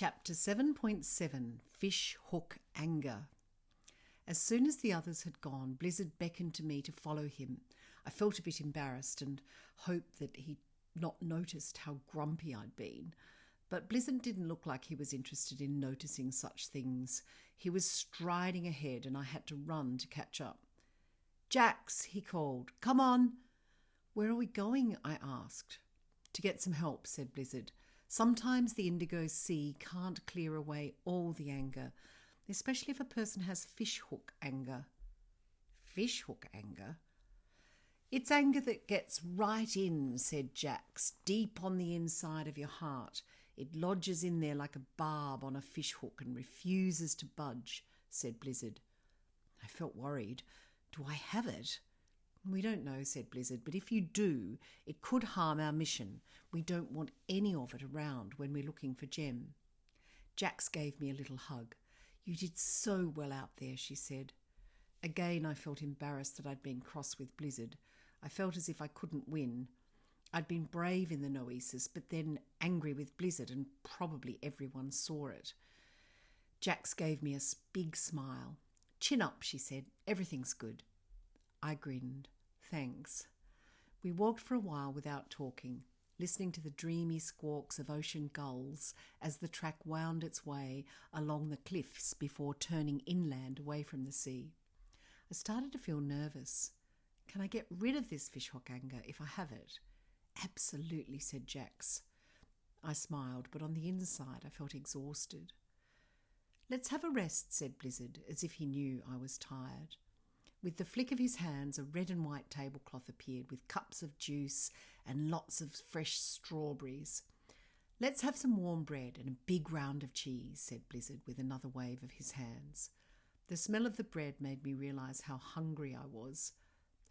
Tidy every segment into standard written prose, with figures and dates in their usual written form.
Chapter 7.7 Fish Hook Anger. As soon as the others had gone, Blizzard beckoned to me to follow him. I felt a bit embarrassed and hoped that he'd not noticed how grumpy I'd been. But Blizzard didn't look like he was interested in noticing such things. He was striding ahead and I had to run to catch up. "Jax," he called, "come on." "Where are we going?" I asked. "To get some help," said Blizzard. "Sometimes the Indigo Sea can't clear away all the anger, especially if a person has fishhook anger." Fishhook anger? "It's anger that gets right in," said Jax, "deep on the inside of your heart. It lodges in there like a barb on a fishhook and refuses to budge," said Blizzard. I felt worried. "Do I have it?" "We don't know," said Blizzard, "but if you do, it could harm our mission. We don't want any of it around when we're looking for Jem." Jax gave me a little hug. "You did so well out there," she said. Again, I felt embarrassed that I'd been cross with Blizzard. I felt as if I couldn't win. I'd been brave in the Noesis, but then angry with Blizzard, and probably everyone saw it. Jax gave me a big smile. "Chin up," she said. "Everything's good." I grinned. "Thanks." We walked for a while without talking, listening to the dreamy squawks of ocean gulls as the track wound its way along the cliffs before turning inland away from the sea. I started to feel nervous. "Can I get rid of this fishhook anger if I have it?" "Absolutely," said Jax. I smiled, but on the inside I felt exhausted. "Let's have a rest," said Blizzard, as if he knew I was tired. With the flick of his hands, a red and white tablecloth appeared with cups of juice and lots of fresh strawberries. "Let's have some warm bread and a big round of cheese," said Blizzard with another wave of his hands. The smell of the bread made me realise how hungry I was.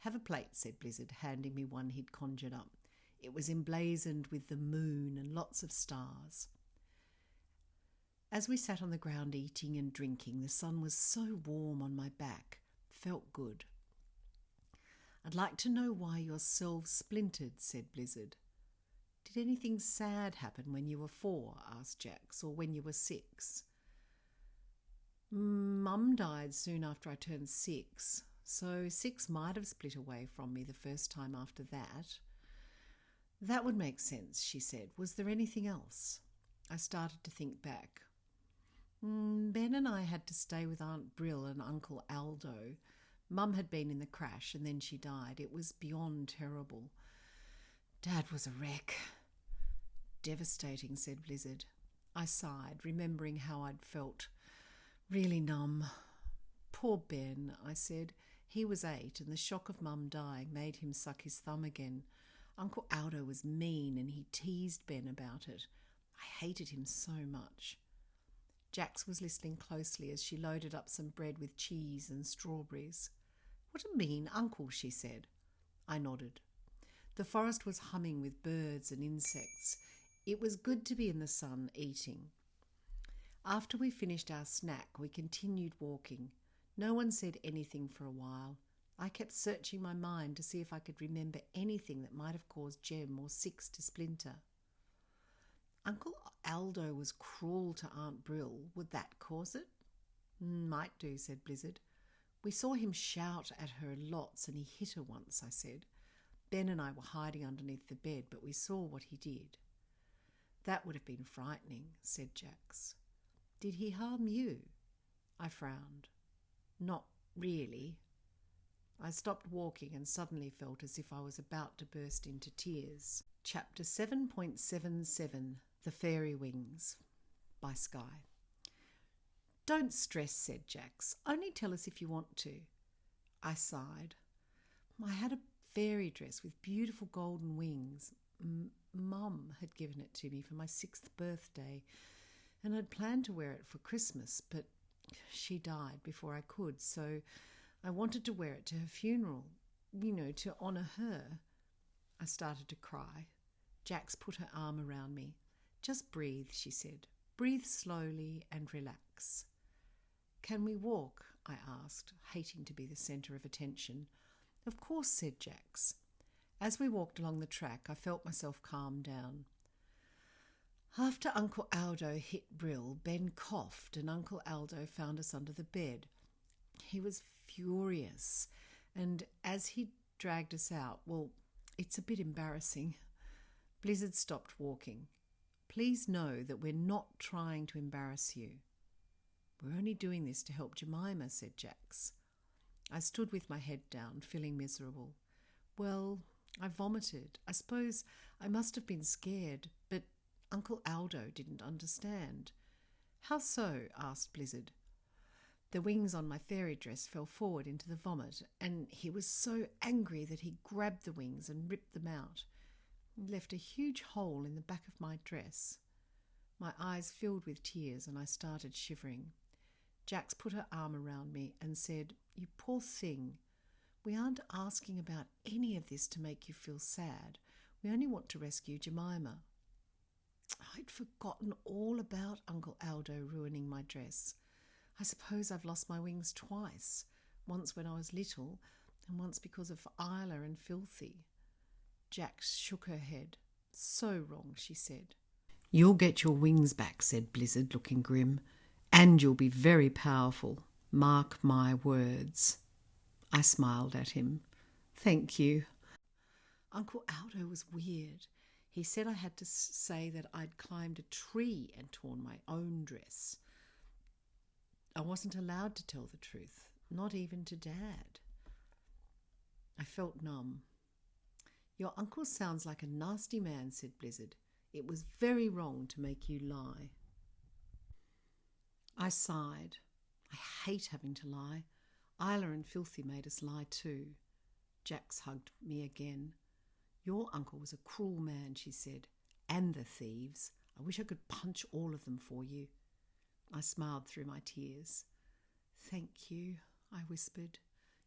"Have a plate," said Blizzard, handing me one he'd conjured up. It was emblazoned with the moon and lots of stars. As we sat on the ground eating and drinking, the sun was so warm on my back. Felt good. "I'd like to know why your selves splintered," said Blizzard. "Did anything sad happen when you were 4, asked Jax, "or when you were 6? "Mum died soon after I turned 6, so 6 might have split away from me the first time after that." "That would make sense," she said. "Was there anything else?" I started to think back. Ben and I had to stay with Aunt Brill and Uncle Aldo. Mum had been in the crash and then she died. It was beyond terrible. Dad was a wreck. "Devastating," said Blizzard. I sighed, remembering how I'd felt. Really numb. "Poor Ben," I said. "He was 8 and the shock of Mum dying made him suck his thumb again. Uncle Aldo was mean and he teased Ben about it. I hated him so much." Jax was listening closely as she loaded up some bread with cheese and strawberries. "What a mean uncle," she said. I nodded. The forest was humming with birds and insects. It was good to be in the sun eating. After we finished our snack, we continued walking. No one said anything for a while. I kept searching my mind to see if I could remember anything that might have caused Jem or 6 to splinter. "Uncle Aldo was cruel to Aunt Brill. Would that cause it?" "Might do," said Blizzard. "We saw him shout at her lots and he hit her once," I said. "Ben and I were hiding underneath the bed, but we saw what he did." "That would have been frightening," said Jax. "Did he harm you?" I frowned. "Not really." I stopped walking and suddenly felt as if I was about to burst into tears. Chapter 7.77 The Fairy Wings by Sky. "Don't stress," said Jax. "Only tell us if you want to." I sighed. "I had a fairy dress with beautiful golden wings. Mum had given it to me for my 6th birthday and I'd planned to wear it for Christmas, but she died before I could, so I wanted to wear it to her funeral, to honour her." I started to cry. Jax put her arm around me. "Just breathe," she said. "Breathe slowly and relax." "Can we walk?" I asked, hating to be the centre of attention. "Of course," said Jax. As we walked along the track, I felt myself calm down. After Uncle Aldo hit Brill, Ben coughed and Uncle Aldo found us under the bed. He was furious, and as he dragged us out, well, it's a bit embarrassing. Blizzard stopped walking. Please know that we're not trying to embarrass you. We're only doing this to help Jemima, said Jax. I stood with my head down, feeling miserable. Well, I vomited. I suppose I must have been scared, but Uncle Aldo didn't understand. How so? Asked Blizzard. The wings on my fairy dress fell forward into the vomit, and he was so angry that he grabbed the wings and ripped them out. He left a huge hole in the back of my dress. My eyes filled with tears and I started shivering. Jax put her arm around me and said, "You poor thing. We aren't asking about any of this to make you feel sad. We only want to rescue Jemima." I'd forgotten all about Uncle Aldo ruining my dress. I suppose I've lost my wings twice, once when I was little and once because of Isla and Filthy. Jax shook her head. So wrong, she said. "You'll get your wings back," said Blizzard, looking grim. "And you'll be very powerful. Mark my words." I smiled at him. "Thank you." Uncle Aldo was weird. He said I had to say that I'd climbed a tree and torn my own dress. I wasn't allowed to tell the truth, not even to Dad. I felt numb. "Your uncle sounds like a nasty man," said Blizzard. "It was very wrong to make you lie." I sighed. I hate having to lie. Isla and Filthy made us lie too. Jax hugged me again. "Your uncle was a cruel man," she said. "And the thieves. I wish I could punch all of them for you." I smiled through my tears. "Thank you," I whispered.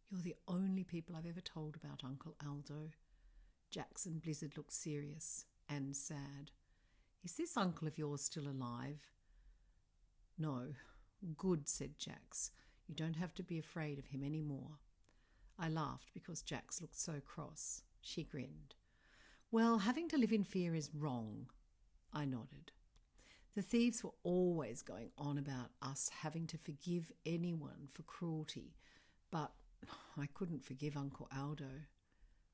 "You're the only people I've ever told about Uncle Aldo." Jax and Blizzard looked serious and sad. "Is this uncle of yours still alive?" "No." "Good," said Jax. "You don't have to be afraid of him any more." I laughed because Jax looked so cross. She grinned. "Well, having to live in fear is wrong." I nodded. The thieves were always going on about us having to forgive anyone for cruelty, but I couldn't forgive Uncle Aldo.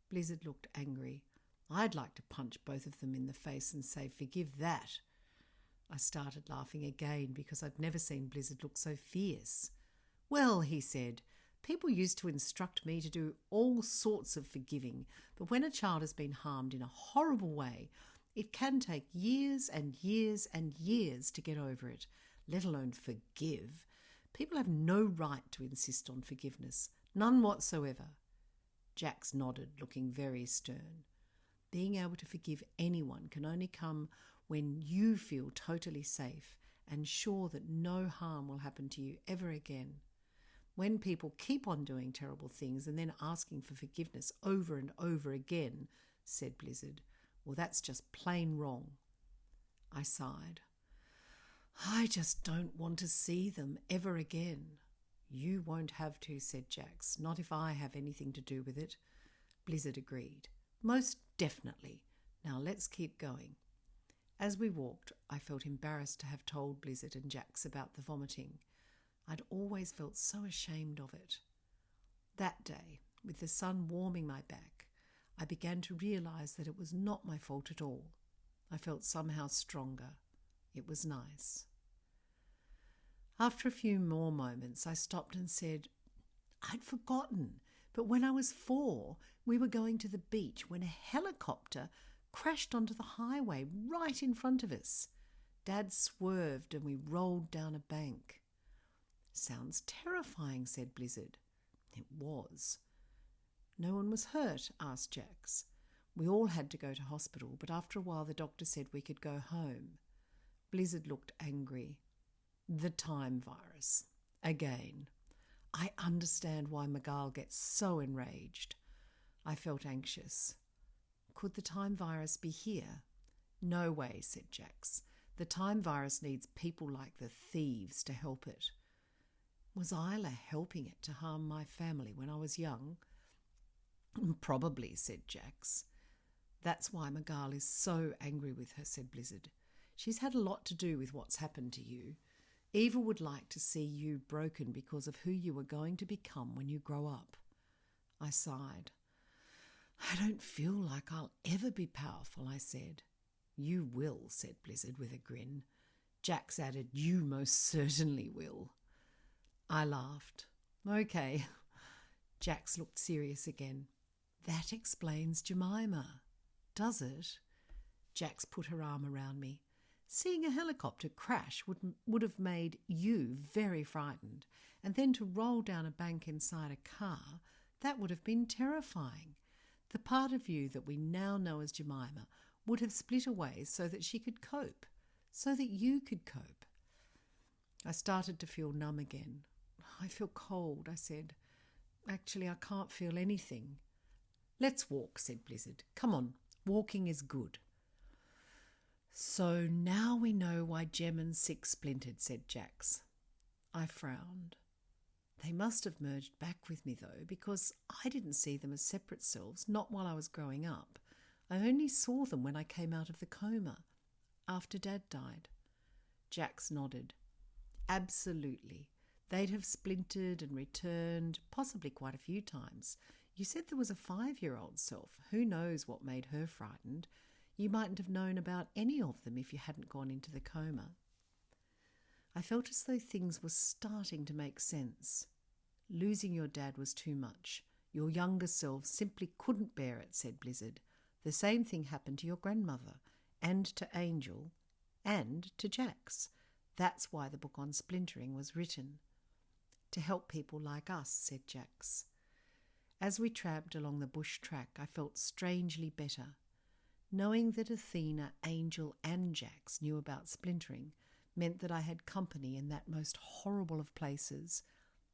Blizzard looked angry. I'd like to punch both of them in the face and say, "Forgive that." I started laughing again because I'd never seen Blizzard look so fierce. "Well," he said, "people used to instruct me to do all sorts of forgiving, but when a child has been harmed in a horrible way, it can take years and years and years to get over it, let alone forgive. People have no right to insist on forgiveness, none whatsoever." Jax nodded, looking very stern. Being able to forgive anyone can only come when you feel totally safe and sure that no harm will happen to you ever again. When people keep on doing terrible things and then asking for forgiveness over and over again, said Blizzard, well, that's just plain wrong. I sighed. I just don't want to see them ever again. You won't have to, said Jax, not if I have anything to do with it. Blizzard agreed. Most definitely. Now let's keep going. As we walked, I felt embarrassed to have told Blizzard and Jax about the vomiting. I'd always felt so ashamed of it. That day, with the sun warming my back, I began to realise that it was not my fault at all. I felt somehow stronger. It was nice. After a few more moments, I stopped and said, I'd forgotten, but when I was 4, we were going to the beach when a helicopter crashed onto the highway right in front of us. Dad swerved and we rolled down a bank. Sounds terrifying, said Blizzard. It was. No one was hurt, asked Jax. We all had to go to hospital, but after a while the doctor said we could go home. Blizzard looked angry. The time virus. Again. I understand why Miguel gets so enraged. I felt anxious. Could the time virus be here? No way, said Jax. The time virus needs people like the thieves to help it. Was Isla helping it to harm my family when I was young? Probably, said Jax. That's why Miguel is so angry with her, said Blizzard. She's had a lot to do with what's happened to you. Eva would like to see you broken because of who you are going to become when you grow up." I sighed. "I don't feel like I'll ever be powerful," I said. "You will," said Blizzard with a grin. Jax added, "You most certainly will." I laughed. "Okay." Jax looked serious again. "That explains Jemima." "Does it?" Jax put her arm around me. "Seeing a helicopter crash would have made you very frightened, and then to roll down a bank inside a car, that would have been terrifying. The part of you that we now know as Jemima would have split away so that she could cope, so that you could cope." I started to feel numb again. "I feel cold," I said. "Actually, I can't feel anything." "Let's walk," said Blizzard. "Come on, walking is good." "So now we know why Jem and Six splintered," said Jax. I frowned. "They must have merged back with me, though, because I didn't see them as separate selves, not while I was growing up. I only saw them when I came out of the coma, after Dad died." Jax nodded. "Absolutely. They'd have splintered and returned, possibly quite a few times. You said there was a 5-year-old self. Who knows what made her frightened? You mightn't have known about any of them if you hadn't gone into the coma." I felt as though things were starting to make sense. "Losing your dad was too much. Your younger selves simply couldn't bear it," said Blizzard. "The same thing happened to your grandmother, and to Angel, and to Jax. That's why the book on splintering was written." "To help people like us," said Jax. As we tramped along the bush track, I felt strangely better. Knowing that Athena, Angel and Jax knew about splintering meant that I had company in that most horrible of places,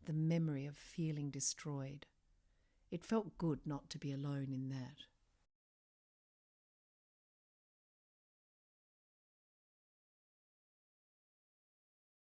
the memory of feeling destroyed. It felt good not to be alone in that.